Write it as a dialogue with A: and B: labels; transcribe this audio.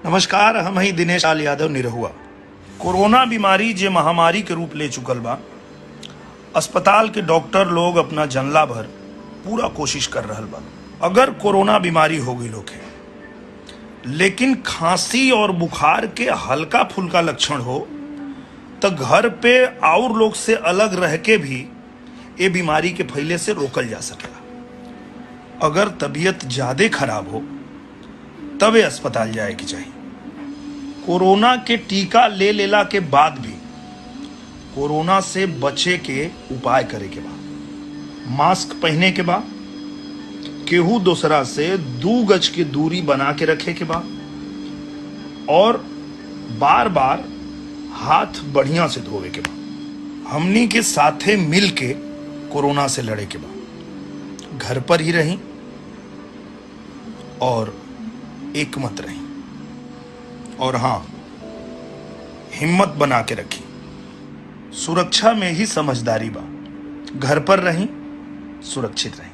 A: नमस्कार, हम ही दिनेश लाल यादव निरहुआ। कोरोना बीमारी जे महामारी के रूप ले चुकल बा। अस्पताल के डॉक्टर लोग अपना जनला भर पूरा कोशिश कर रहल बा। अगर कोरोना बीमारी हो गई लोग है, लेकिन खांसी और बुखार के हल्का फुल्का लक्षण हो तो घर पे और लोग से अलग रह के भी ये बीमारी के फैले से रोकल जा सकेला। अगर तबीयत ज्यादा खराब हो तबे अस्पताल जाए के चाहिए। कोरोना के टीका ले लेला के बाद भी कोरोना से बचे के उपाय करे के बा। मास्क पहने के बा, केहू दूसरा से 2 गज की दूरी बना के रखे के बा और बार बार हाथ बढ़िया से धोवे के बा। हमनी के साथे मिल के कोरोना से लड़े के बा। घर पर ही रहीं और एकमत रहीं। और हाँ, हिम्मत बना के रखी। सुरक्षा में ही समझदारी बा। घर पर रहीं, सुरक्षित रहीं।